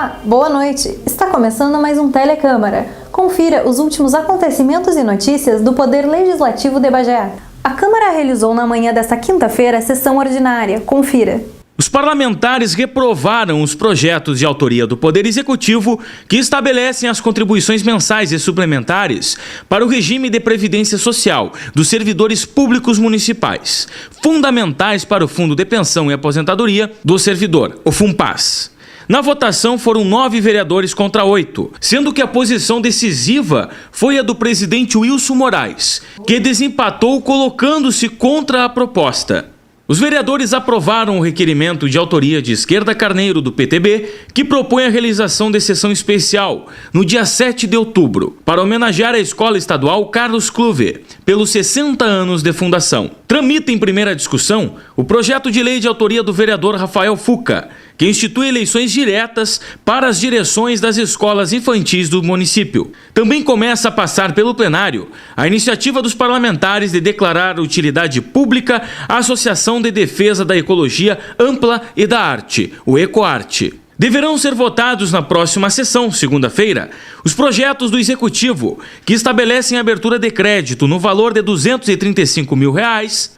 Olá, boa noite! Está começando mais um Telecâmara. Confira os últimos acontecimentos e notícias do Poder Legislativo de Bagé. A Câmara realizou na manhã desta quinta-feira a sessão ordinária. Confira. Os parlamentares reprovaram os projetos de autoria do Poder Executivo que estabelecem as contribuições mensais e suplementares para o regime de previdência social dos servidores públicos municipais, fundamentais para o Fundo de Pensão e Aposentadoria do Servidor, o FUNPAS. Na votação foram 9 vereadores contra 8, sendo que a posição decisiva foi a do presidente Wilson Moraes, que desempatou colocando-se contra a proposta. Os vereadores aprovaram o requerimento de autoria de Esquerda Carneiro, do PTB, que propõe a realização de sessão especial no dia 7 de outubro, para homenagear a Escola Estadual Carlos Cluve, pelos 60 anos de fundação. Tramita em primeira discussão o projeto de lei de autoria do vereador Rafael Fuca, que institui eleições diretas para as direções das escolas infantis do município. Também começa a passar pelo plenário a iniciativa dos parlamentares de declarar utilidade pública a Associação de Defesa da Ecologia Ampla e da Arte, o EcoArte. Deverão ser votados na próxima sessão, segunda-feira, os projetos do Executivo que estabelecem a abertura de crédito no valor de R$ 235 mil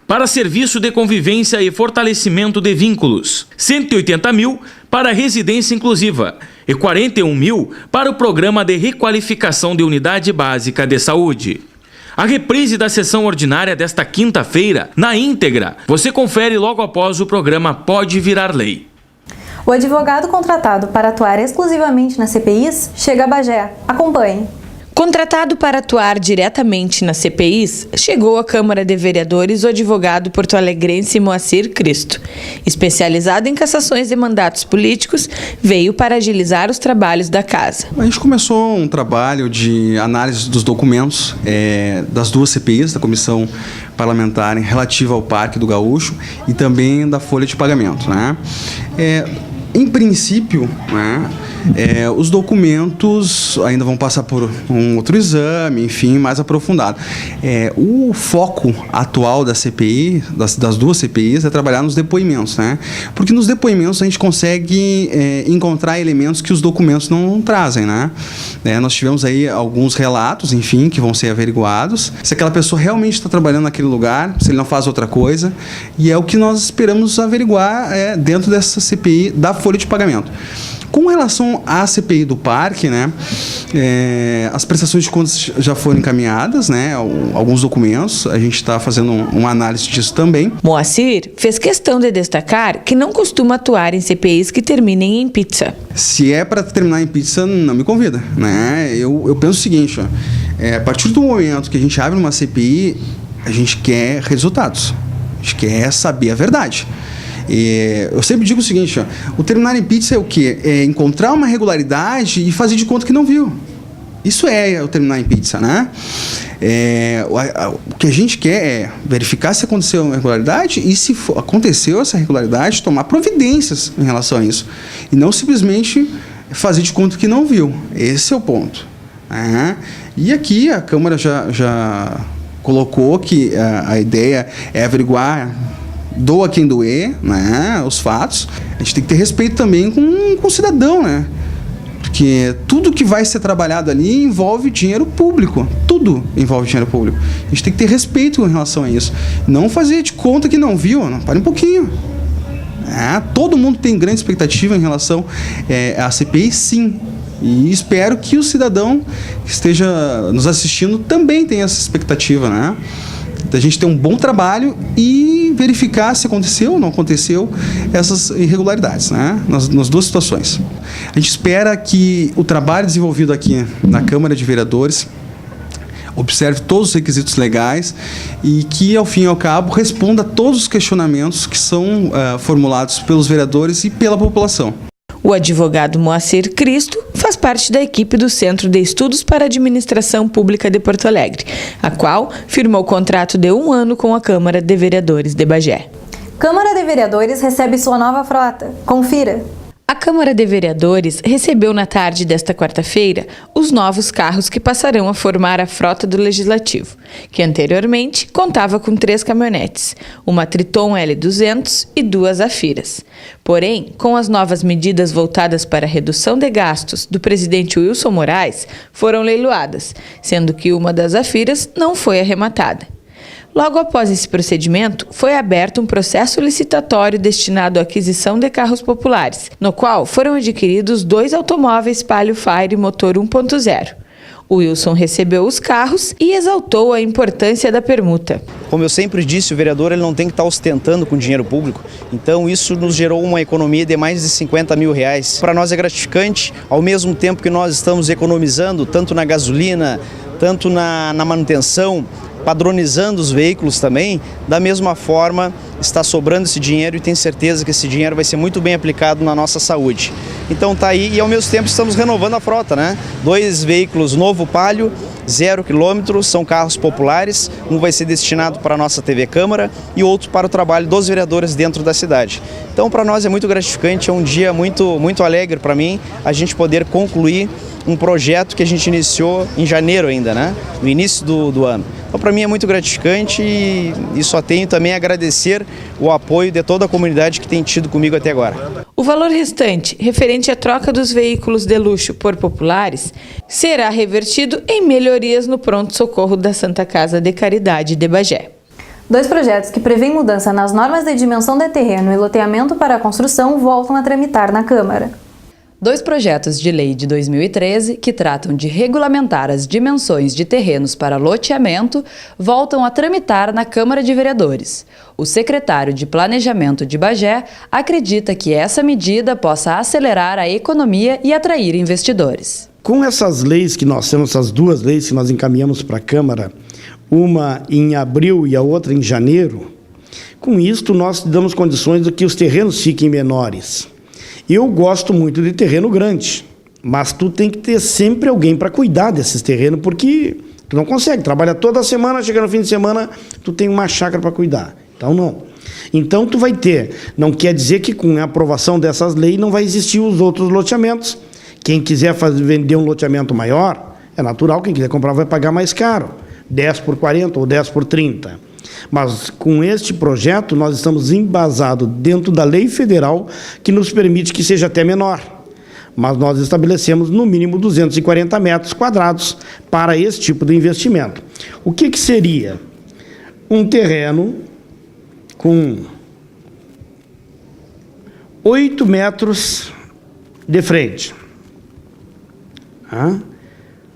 para serviço de convivência e fortalecimento de vínculos, R$ 180 mil para residência inclusiva e R$ 41 mil para o programa de requalificação de unidade básica de saúde. A reprise da sessão ordinária desta quinta-feira, na íntegra, você confere logo após o programa Pode Virar Lei. O advogado contratado para atuar exclusivamente nas CPIs chega a Bagé. Acompanhe. Contratado para atuar diretamente nas CPIs, chegou à Câmara de Vereadores o advogado porto-alegrense Moacir Cristo. Especializado em cassações de mandatos políticos, veio para agilizar os trabalhos da casa. A gente começou um trabalho de análise dos documentos das duas CPIs, da Comissão Parlamentar relativa ao Parque do Gaúcho e também da folha de pagamento, né? Em princípio, né, os documentos ainda vão passar por um outro exame, enfim, mais aprofundado. O foco atual da CPI, das duas CPIs, é trabalhar nos depoimentos, né? Porque nos depoimentos a gente consegue encontrar elementos que os documentos não trazem, né? Nós tivemos aí alguns relatos, enfim, que vão ser averiguados. Se aquela pessoa realmente está trabalhando naquele lugar, se ele não faz outra coisa, e é o que nós esperamos averiguar dentro dessa CPI da folha de pagamento. Com relação à CPI do Parque, né, as prestações de contas já foram encaminhadas, né, alguns documentos, a gente está fazendo uma análise disso também. Moacir fez questão de destacar que não costuma atuar em CPIs que terminem em pizza. Se é para terminar em pizza, não me convida, né? Eu penso o seguinte, a partir do momento que a gente abre uma CPI, a gente quer resultados, a gente quer saber a verdade. Eu sempre digo o seguinte, o terminar em pizza é o quê? É encontrar uma irregularidade e fazer de conta que não viu. Isso é o terminar em pizza, né? O que a gente quer é verificar se aconteceu uma irregularidade e, se aconteceu essa irregularidade, tomar providências em relação a isso. E não simplesmente fazer de conta que não viu. Esse é o ponto, né? E aqui a Câmara já colocou que a ideia é averiguar, doa quem doer, né, os fatos. A gente tem que ter respeito também com o cidadão, né? Porque tudo que vai ser trabalhado ali envolve dinheiro público. Tudo envolve dinheiro público. A gente tem que ter respeito em relação a isso. Não fazer de conta que não viu. Não, pare um pouquinho. Todo mundo tem grande expectativa em relação à CPI, sim. E espero que o cidadão que esteja nos assistindo também tenha essa expectativa, né? Da gente ter um bom trabalho e verificar se aconteceu ou não aconteceu essas irregularidades, né? Nas duas situações. A gente espera que o trabalho desenvolvido aqui na Câmara de Vereadores observe todos os requisitos legais e que, ao fim e ao cabo, responda a todos os questionamentos que são formulados pelos vereadores e pela população. O advogado Moacir Cristo faz parte da equipe do Centro de Estudos para a Administração Pública de Porto Alegre, a qual firmou contrato de 1 ano com a Câmara de Vereadores de Bagé. Câmara de Vereadores recebe sua nova frota. Confira. A A Câmara de Vereadores recebeu na tarde desta quarta-feira os novos carros que passarão a formar a frota do Legislativo, que anteriormente contava com 3 caminhonetes, uma Triton L200 e 2 Zafiras. Porém, com as novas medidas voltadas para a redução de gastos do presidente Wilson Moraes, foram leiloadas, sendo que uma das Zafiras não foi arrematada. Logo após esse procedimento, foi aberto um processo licitatório destinado à aquisição de carros populares, no qual foram adquiridos 2 automóveis Palio Fire motor 1.0. O Wilson recebeu os carros e exaltou a importância da permuta. Como eu sempre disse, o vereador ele não tem que estar ostentando com dinheiro público, então isso nos gerou uma economia de mais de 50 mil reais. Para nós é gratificante, ao mesmo tempo que nós estamos economizando tanto na gasolina, tanto na manutenção, padronizando os veículos também, da mesma forma está sobrando esse dinheiro e tenho certeza que esse dinheiro vai ser muito bem aplicado na nossa saúde. Então tá aí e ao mesmo tempo estamos renovando a frota, né? 2 veículos novo Palio, 0 km, são carros populares, um vai ser destinado para a nossa TV Câmara e outro para o trabalho dos vereadores dentro da cidade. Então para nós é muito gratificante, é um dia muito alegre para mim a gente poder concluir um projeto que a gente iniciou em janeiro ainda, né? No início do ano. Então, para mim é muito gratificante e só tenho também a agradecer o apoio de toda a comunidade que tem tido comigo até agora. O valor restante, referente à troca dos veículos de luxo por populares, será revertido em melhorias no pronto-socorro da Santa Casa de Caridade de Bagé. 2 projetos que prevêem mudança nas normas de dimensão de terreno e loteamento para a construção voltam a tramitar na Câmara. 2 projetos de lei de 2013 que tratam de regulamentar as dimensões de terrenos para loteamento voltam a tramitar na Câmara de Vereadores. O secretário de Planejamento de Bagé acredita que essa medida possa acelerar a economia e atrair investidores. Com essas leis que nós temos, essas 2 leis que nós encaminhamos para a Câmara, uma em abril e a outra em janeiro, com isto nós damos condições de que os terrenos fiquem menores. Eu gosto muito de terreno grande, mas tu tem que ter sempre alguém para cuidar desses terrenos, porque tu não consegue, trabalha toda semana, chega no fim de semana, tu tem uma chácara para cuidar. Então, não. Então, tu vai ter. Não quer dizer que com a aprovação dessas leis não vai existir os outros loteamentos. Quem quiser vender um loteamento maior, é natural, quem quiser comprar vai pagar mais caro, 10 por 40 ou 10 por 30. Mas com este projeto nós estamos embasados dentro da lei federal que nos permite que seja até menor. Mas nós estabelecemos no mínimo 240 metros quadrados para esse tipo de investimento. O que seria? Um terreno com 8 metros de frente,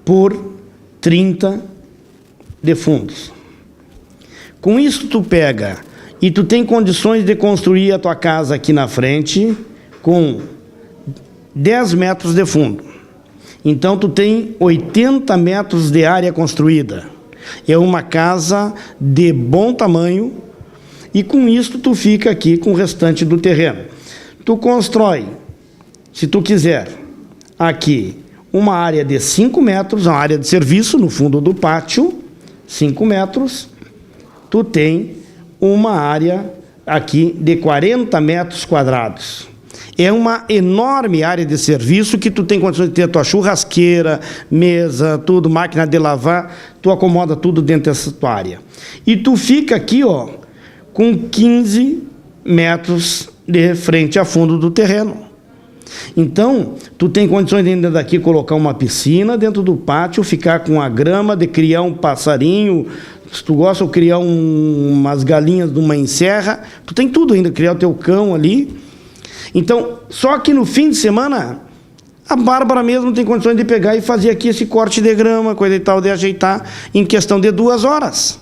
por 30 de fundos. Com isso tu pega e tu tem condições de construir a tua casa aqui na frente com 10 metros de fundo. Então tu tem 80 metros de área construída. É uma casa de bom tamanho e com isso tu fica aqui com o restante do terreno. Tu constrói, se tu quiser, aqui uma área de 5 metros, uma área de serviço no fundo do pátio, 5 metros. Tu tem uma área aqui de 40 metros quadrados. É uma enorme área de serviço que tu tem condições de ter a tua churrasqueira, mesa, tudo, máquina de lavar, tu acomoda tudo dentro dessa tua área. E tu fica aqui, ó, com 15 metros de frente a fundo do terreno. Então, tu tem condições de ainda daqui colocar uma piscina dentro do pátio, ficar com a grama, de criar um passarinho, se tu gosta de criar umas galinhas de uma enserra, tu tem tudo ainda, criar o teu cão ali. Então, só que no fim de semana, a Bárbara mesmo tem condições de pegar e fazer aqui esse corte de grama, coisa e tal, de ajeitar em questão de 2 horas.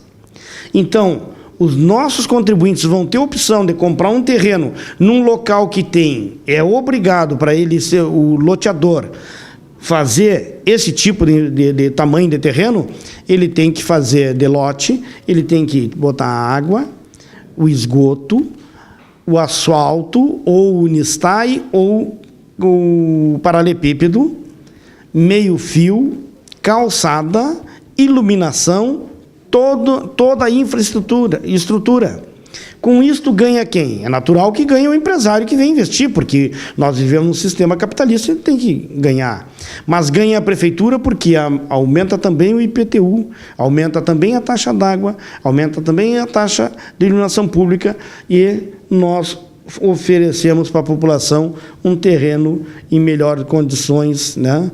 Então, os nossos contribuintes vão ter opção de comprar um terreno num local que tem, é obrigado para ele ser o loteador, fazer esse tipo de tamanho de terreno, ele tem que fazer de lote, ele tem que botar a água, o esgoto, o asfalto, ou o unistai, ou o paralelepípedo, meio fio, calçada, iluminação, toda a estrutura. Com isto ganha quem? É natural que ganhe o empresário que vem investir, porque nós vivemos num sistema capitalista e tem que ganhar. Mas ganha a prefeitura porque aumenta também o IPTU, aumenta também a taxa d'água, aumenta também a taxa de iluminação pública e nós oferecemos para a população um terreno em melhores condições, né?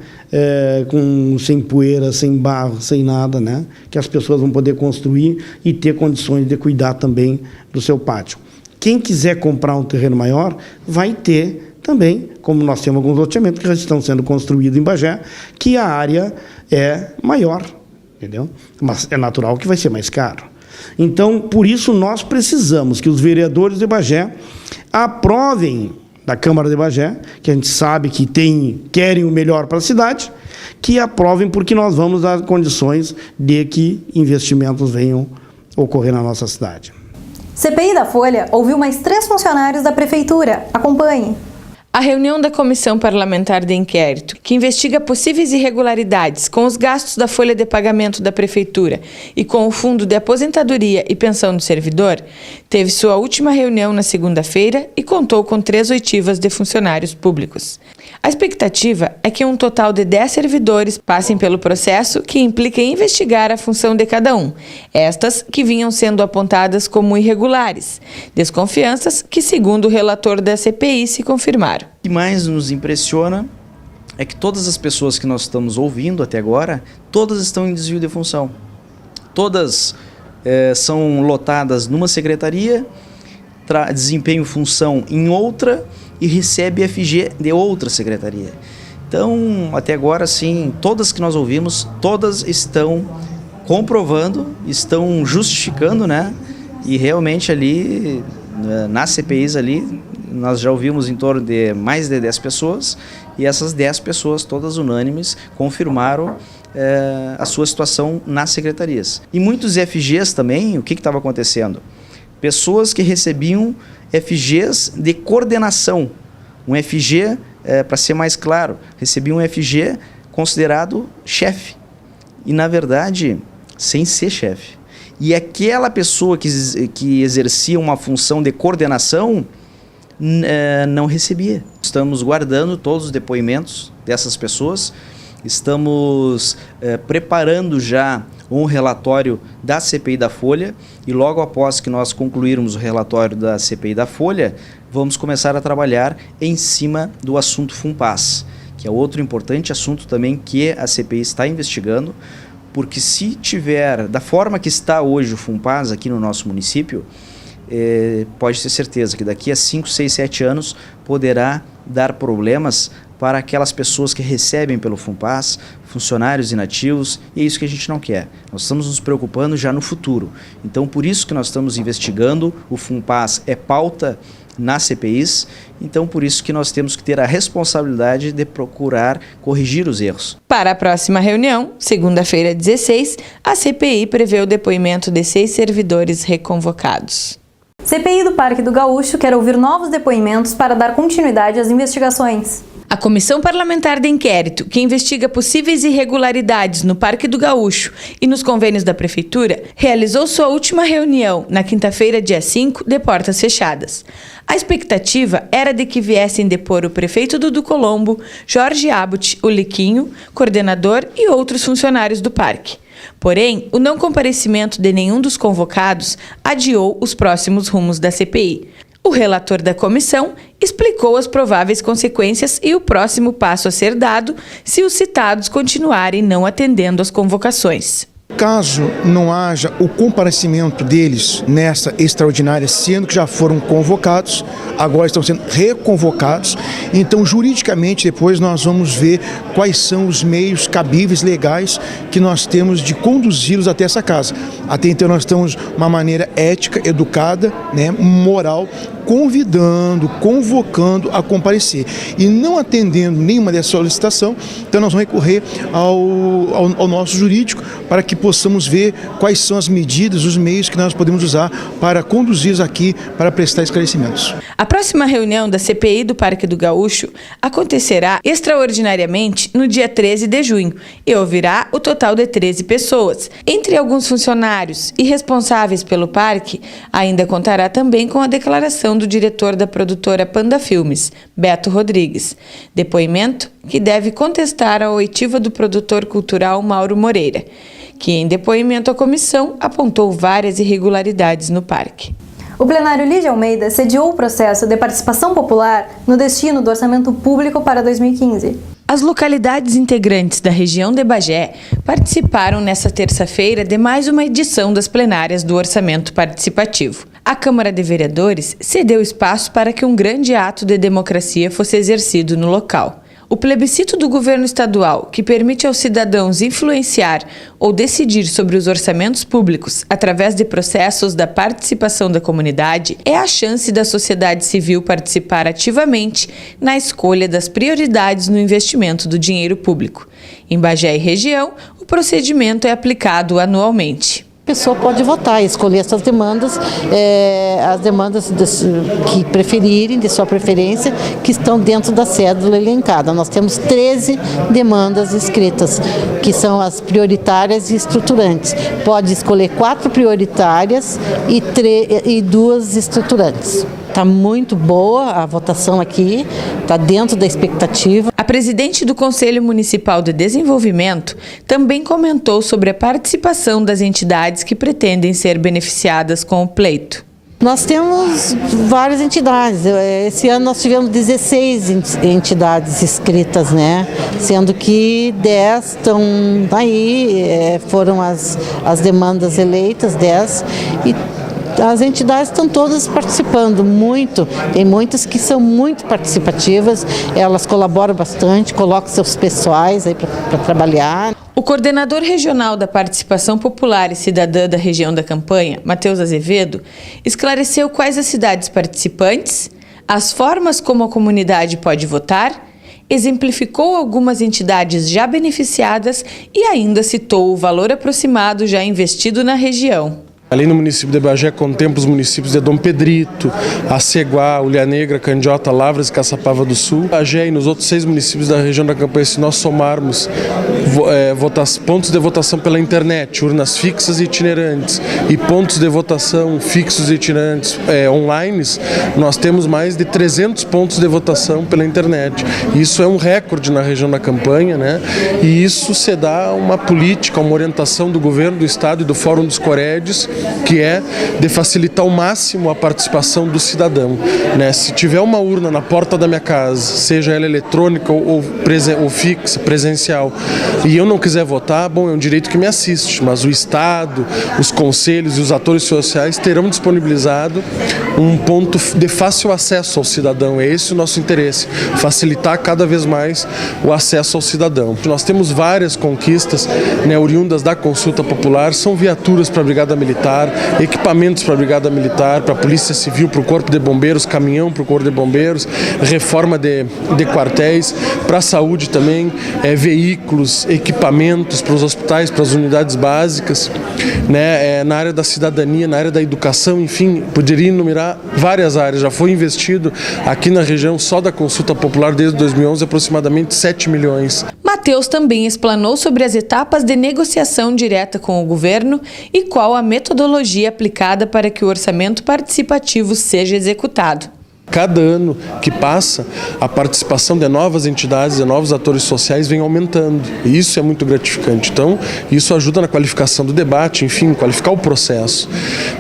Sem poeira, sem barro, sem nada, né? Que as pessoas vão poder construir e ter condições de cuidar também do seu pátio. Quem quiser comprar um terreno maior vai ter também, como nós temos alguns loteamentos que já estão sendo construídos em Bagé, que a área é maior, entendeu? Mas é natural que vai ser mais caro. Então, por isso, nós precisamos que os vereadores de Bagé aprovem da Câmara de Bagé, que a gente sabe que querem o melhor para a cidade, que aprovem porque nós vamos dar condições de que investimentos venham ocorrer na nossa cidade. CPI da Folha ouviu mais 3 funcionários da Prefeitura. Acompanhe. A reunião da Comissão Parlamentar de Inquérito, que investiga possíveis irregularidades com os gastos da folha de pagamento da Prefeitura e com o Fundo de Aposentadoria e Pensão do Servidor, teve sua última reunião na segunda-feira e contou com 3 oitivas de funcionários públicos. A expectativa é que um total de 10 servidores passem pelo processo que implica em investigar a função de cada um, estas que vinham sendo apontadas como irregulares, desconfianças que, segundo o relator da CPI, se confirmaram. O que mais nos impressiona é que todas as pessoas que nós estamos ouvindo até agora, todas estão em desvio de função. Todas são lotadas numa secretaria, desempenham função em outra e recebe FG de outra secretaria. Então, até agora, sim, todas que nós ouvimos, todas estão comprovando, estão justificando, né? E realmente ali, nas CPIs ali, nós já ouvimos em torno de mais de 10 pessoas e essas 10 pessoas, todas unânimes, confirmaram a sua situação nas secretarias. E muitos FGs também, o que estava acontecendo? Pessoas que recebiam FGs de coordenação. Um FG, para ser mais claro, recebia um FG considerado chefe. E, na verdade, sem ser chefe. E aquela pessoa que exercia uma função de coordenação não recebia. Estamos guardando todos os depoimentos dessas pessoas, estamos preparando já um relatório da CPI da Folha e logo após que nós concluirmos o relatório da CPI da Folha, vamos começar a trabalhar em cima do assunto FUNPAS, que é outro importante assunto também que a CPI está investigando, porque se tiver, da forma que está hoje o FUNPAS aqui no nosso município, pode ter certeza que daqui a 5, 6, 7 anos poderá dar problemas para aquelas pessoas que recebem pelo FUNPAS, funcionários inativos, e é isso que a gente não quer. Nós estamos nos preocupando já no futuro. Então, por isso que nós estamos investigando, o FUNPAS é pauta nas CPIs, então por isso que nós temos que ter a responsabilidade de procurar corrigir os erros. Para a próxima reunião, segunda-feira 16, a CPI prevê o depoimento de 6 servidores reconvocados. CPI do Parque do Gaúcho quer ouvir novos depoimentos para dar continuidade às investigações. A Comissão Parlamentar de Inquérito, que investiga possíveis irregularidades no Parque do Gaúcho e nos convênios da Prefeitura, realizou sua última reunião na quinta-feira, dia 5, de portas fechadas. A expectativa era de que viessem depor o prefeito Dudu Colombo, Jorge Abut, o Liquinho, coordenador e outros funcionários do parque. Porém, o não comparecimento de nenhum dos convocados adiou os próximos rumos da CPI. O relator da comissão explicou as prováveis consequências e o próximo passo a ser dado se os citados continuarem não atendendo às convocações. Caso não haja o comparecimento deles nessa extraordinária, sendo que já foram convocados, agora estão sendo reconvocados, então juridicamente depois nós vamos ver quais são os meios cabíveis legais que nós temos de conduzi-los até essa casa. Até então nós estamos de uma maneira ética, educada, né, moral, convidando, convocando a comparecer. E não atendendo nenhuma dessa solicitação, então nós vamos recorrer ao nosso jurídico para que possamos ver quais são as medidas, os meios que nós podemos usar para conduzir aqui para prestar esclarecimentos. A próxima reunião da CPI do Parque do Gaúcho acontecerá extraordinariamente no dia 13 de junho e ouvirá o total de 13 pessoas. Entre alguns funcionários e responsáveis pelo parque, ainda contará também com a declaração do diretor da produtora Panda Filmes, Beto Rodrigues. Depoimento que deve contestar a oitiva do produtor cultural Mauro Moreira, que em depoimento à comissão apontou várias irregularidades no parque. O plenário Lídia Almeida sediou o processo de participação popular no destino do orçamento público para 2015. As localidades integrantes da região de Bagé participaram nesta terça-feira de mais uma edição das plenárias do Orçamento Participativo. A Câmara de Vereadores cedeu espaço para que um grande ato de democracia fosse exercido no local. O plebiscito do governo estadual, que permite aos cidadãos influenciar ou decidir sobre os orçamentos públicos através de processos da participação da comunidade, é a chance da sociedade civil participar ativamente na escolha das prioridades no investimento do dinheiro público. Em Bagé e região, o procedimento é aplicado anualmente. A pessoa pode votar e escolher essas demandas, as demandas que preferirem, de sua preferência, que estão dentro da cédula elencada. Nós temos 13 demandas escritas, que são as prioritárias e estruturantes. Pode escolher 4 prioritárias e 2 estruturantes. Está muito boa a votação aqui, está dentro da expectativa. A presidente do Conselho Municipal de Desenvolvimento também comentou sobre a participação das entidades que pretendem ser beneficiadas com o pleito. Nós temos várias entidades. Esse ano nós tivemos 16 entidades inscritas, né? Sendo que 10 estão aí, foram as demandas eleitas, 10, e as entidades estão todas participando muito, tem muitas que são muito participativas, elas colaboram bastante, colocam seus pessoais aí para trabalhar. O coordenador regional da Participação Popular e Cidadã da região da campanha, Matheus Azevedo, esclareceu quais as cidades participantes, as formas como a comunidade pode votar, exemplificou algumas entidades já beneficiadas e ainda citou o valor aproximado já investido na região. Além do município de Bagé, contempla os municípios de Dom Pedrito, Aceguá, Ulha Negra, Candiota, Lavras e Caçapava do Sul. Bagé e nos outros 6 municípios da região da campanha, se nós somarmos pontos de votação pela internet, urnas fixas e itinerantes, e pontos de votação fixos e itinerantes online, nós temos mais de 300 pontos de votação pela internet. Isso é um recorde na região da campanha, né? E isso se dá uma política, uma orientação do governo do estado e do Fórum dos Coredes, que é de facilitar ao máximo a participação do cidadão, né? Se tiver uma urna na porta da minha casa, seja ela eletrônica ou fixa, presencial, e eu não quiser votar, bom, é um direito que me assiste, mas o Estado, os conselhos e os atores sociais terão disponibilizado um ponto de fácil acesso ao cidadão. É esse o nosso interesse, facilitar cada vez mais o acesso ao cidadão. Nós temos várias conquistas, né, oriundas da consulta popular, são viaturas para a Brigada Militar, equipamentos para a Brigada Militar, para a Polícia Civil, para o Corpo de Bombeiros, caminhão para o Corpo de Bombeiros, reforma de quartéis, para a saúde também, veículos, equipamentos para os hospitais, para as unidades básicas, né, na área da cidadania, na área da educação, enfim, poderia enumerar várias áreas. Já foi investido aqui na região, só da consulta popular, desde 2011, aproximadamente 7 milhões. Matheus também explanou sobre as etapas de negociação direta com o governo e qual a metodologia aplicada para que o orçamento participativo seja executado. Cada ano que passa, a participação de novas entidades, de novos atores sociais vem aumentando. E isso é muito gratificante. Então, isso ajuda na qualificação do debate, enfim, qualificar o processo.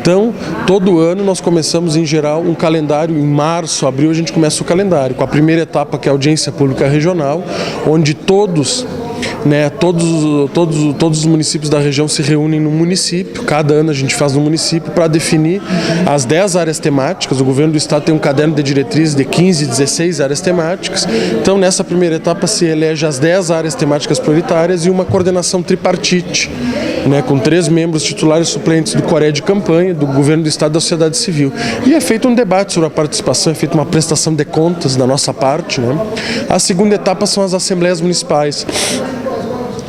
Então, todo ano nós começamos, em geral, um calendário. Em março, abril, a gente começa o calendário, com a primeira etapa, que é a audiência pública regional, onde todos os municípios da região se reúnem no município. Cada ano a gente faz no município para definir as 10 áreas temáticas. O governo do estado tem um caderno de diretrizes de 15, 16 áreas temáticas. Então, nessa primeira etapa se elege as 10 áreas temáticas prioritárias e uma coordenação tripartite, né, com 3 membros titulares e suplentes do Coré de campanha, do governo do estado e da sociedade civil. E é feito um debate sobre a participação, é feita uma prestação de contas da nossa parte, né? A segunda etapa são as assembleias municipais.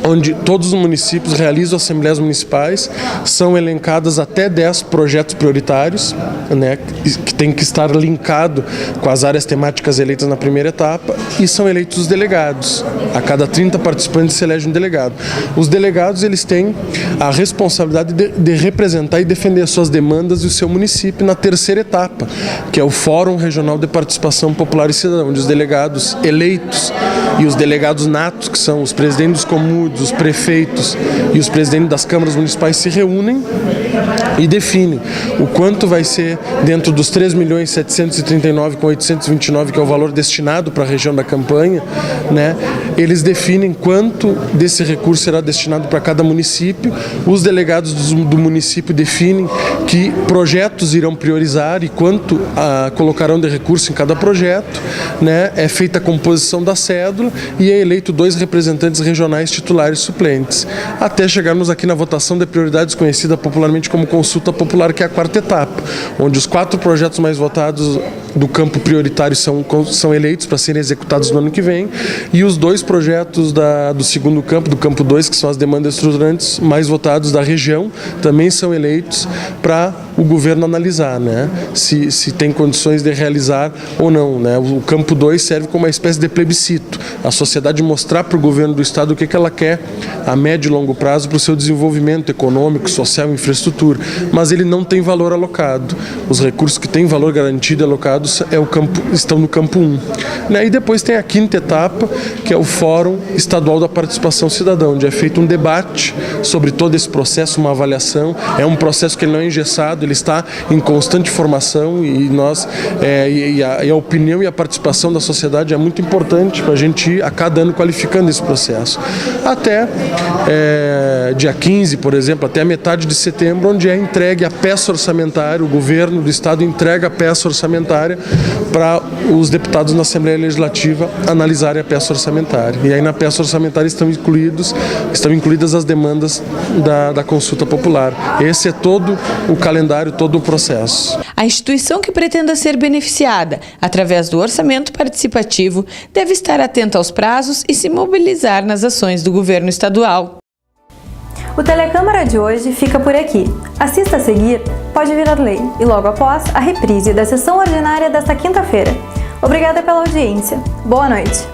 onde todos os municípios realizam assembleias municipais, são elencadas até 10 projetos prioritários, né, que tem que estar linkado com as áreas temáticas eleitas na primeira etapa, e são eleitos os delegados. A cada 30 participantes se elege um delegado. Os delegados, eles têm a responsabilidade de representar e defender as suas demandas e o seu município na terceira etapa, que é o Fórum Regional de Participação Popular e Cidadã, onde os delegados eleitos e os delegados natos, que são os presidentes dos comuns, os prefeitos e os presidentes das câmaras municipais, se reúnem e definem o quanto vai ser dentro dos 3.739.829, que é o valor destinado para a região da campanha, né? Eles definem quanto desse recurso será destinado para cada município. Os delegados do município definem que projetos irão priorizar e quanto colocarão de recurso em cada projeto, né? É feita a composição da cédula e é eleito 2 representantes regionais titulares suplentes, até chegarmos aqui na votação de prioridades, conhecida popularmente como consulta popular, que é a 4ª etapa, onde os 4 projetos mais votados do campo prioritário são eleitos para serem executados no ano que vem, e os 2 projetos do segundo campo, do campo 2, que são as demandas estruturantes mais votados da região, também são eleitos para o governo analisar, né, se tem condições de realizar ou não, né. O campo 2 serve como uma espécie de plebiscito, a sociedade mostrar para o governo do estado o que ela quer a médio e longo prazo para o seu desenvolvimento econômico, social e infraestrutura, mas ele não tem valor alocado. Os recursos que têm valor garantido e alocados estão no campo 1. Né? E depois tem a 5ª etapa, que é o Fórum Estadual da Participação Cidadã, onde é feito um debate sobre todo esse processo, uma avaliação. É um processo que ele não é engessado, ele está em constante formação, e a opinião e a participação da sociedade é muito importante para a gente ir a cada ano qualificando esse processo. Até dia 15, por exemplo, até a metade de setembro, onde é entregue a peça orçamentária, o governo do estado entrega a peça orçamentária para os deputados na Assembleia Legislativa analisarem a peça orçamentária. E aí na peça orçamentária estão incluídas as demandas da consulta popular. Esse é todo o calendário, todo o processo. A instituição que pretenda ser beneficiada através do orçamento participativo deve estar atenta aos prazos e se mobilizar nas ações do governo estadual. O Telecâmara de hoje fica por aqui. Assista a seguir Pode Virar Lei e logo após a reprise da sessão ordinária desta quinta-feira. Obrigada pela audiência. Boa noite.